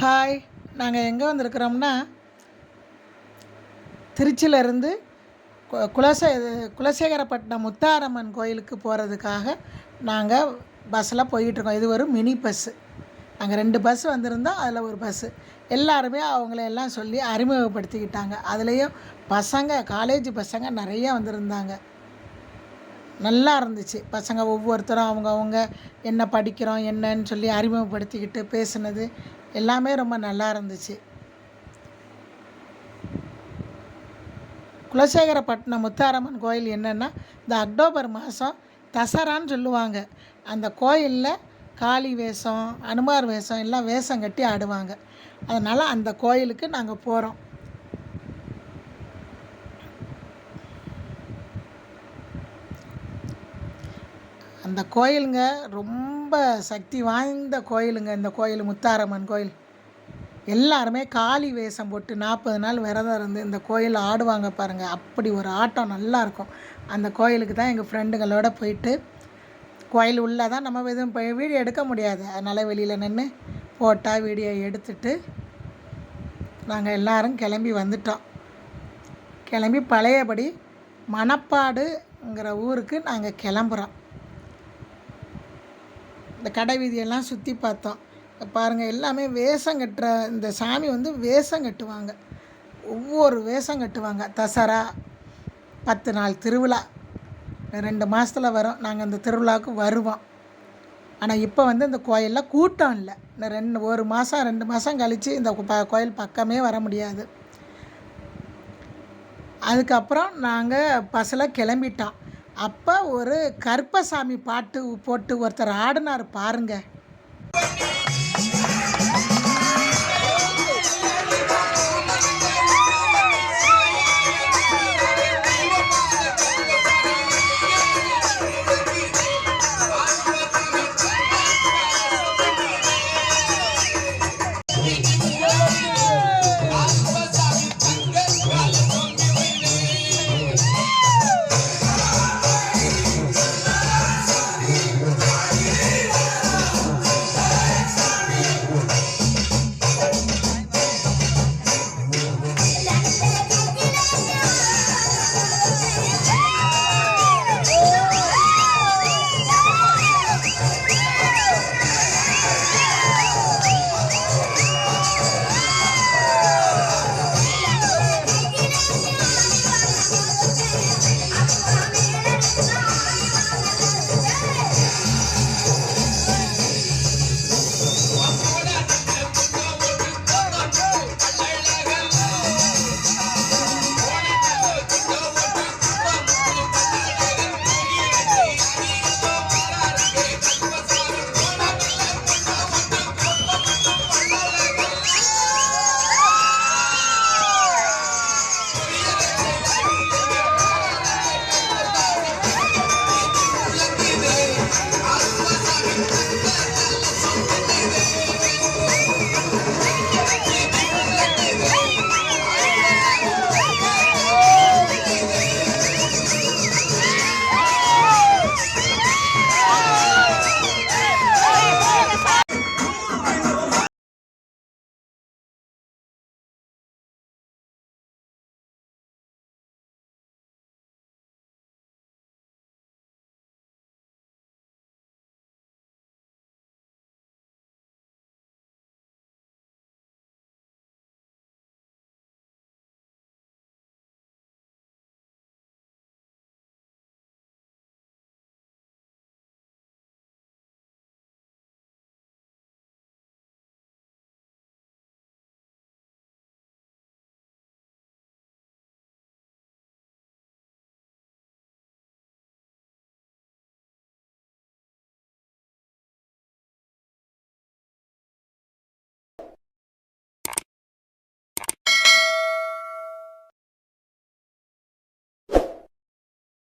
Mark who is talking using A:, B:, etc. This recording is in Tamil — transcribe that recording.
A: ஹாய். நாங்கள் எங்கே வந்திருக்கிறோம்னா, திருச்சியிலேருந்து குலசேகரப்பட்டினம் முத்தாரம்மன் கோயிலுக்கு போகிறதுக்காக நாங்கள் பஸ்ஸில் போயிட்டுருக்கோம். இது ஒரு மினி பஸ்ஸு. நாங்கள் 2 பஸ் வந்திருந்தோம், அதில் ஒரு பஸ்ஸு. எல்லாருமே அவங்களெல்லாம் சொல்லி அறிமுகப்படுத்திக்கிட்டாங்க. அதுலேயும் காலேஜ் பசங்க நிறையா வந்திருந்தாங்க. நல்லா இருந்துச்சு. பசங்க ஒவ்வொருத்தரும் அவங்கவுங்க என்ன படிக்கிறோம் என்னன்னு சொல்லி அறிமுகப்படுத்திக்கிட்டு பேசுனது எல்லாமே ரொம்ப நல்லா இருந்துச்சு. குலசேகரப்பட்டினம் முத்தாரம்மன் கோயில் என்னென்னா, இந்த அக்டோபர் மாதம் தசரான்னு சொல்லுவாங்க. அந்த கோயிலில் காளி வேஷம், அனுமார் வேஷம் எல்லாம் வேஷம் கட்டி ஆடுவாங்க. அதனால் அந்த கோயிலுக்கு நாங்கள் போகிறோம். அந்த கோயிலுங்க ரொம்ப சக்தி வாய்ந்த கோயிலுங்க. இந்த கோயில் முத்தாரம்மன் கோயில். எல்லாருமே காளி வேஷம் போட்டு 40 நாள் விரதம் இருந்து இந்த கோயில் ஆடுவாங்க பாருங்கள். அப்படி ஒரு ஆட்டம் நல்லாயிருக்கும். அந்த கோயிலுக்கு தான் எங்கள் ஃப்ரெண்டுங்களோட போயிட்டு, கோயில் உள்ளே தான் நம்ம எதுவும் வீடியோ எடுக்க முடியாது. அதனால் வெளியில் நின்று ஃபோட்டோ வீடியோ எடுத்துட்டு நாங்கள் எல்லோரும் கிளம்பி வந்துட்டோம். கிளம்பி பழையபடி மணப்பாடுங்கிற ஊருக்கு நாங்கள் கிளம்புறோம். இந்த கடை வீதியெல்லாம் சுற்றி பார்த்தோம். பாருங்கள், எல்லாமே வேஷம் கட்டுற இந்த சாமி வந்து வேஷம் கட்டுவாங்க. ஒவ்வொரு வேஷம் கட்டுவாங்க. தசரா 10 நாள் திருவிழா 2 மாதத்தில் வரும். நாங்கள் அந்த திருவிழாவுக்கு வருவோம். ஆனால் இப்போ வந்து இந்த கோயிலில் கூட்டம் இல்லை. இந்த 1 மாதம் 2 மாதம் கழித்து இந்த கோயில் பக்கமே வர முடியாது. அதுக்கப்புறம் நாங்கள் பஸ்ஸில் கிளம்பிட்டோம். அப்போ ஒரு கருப்பசாமி பாட்டு போட்டு ஒருத்தர் ஆடினார் பாருங்கள்.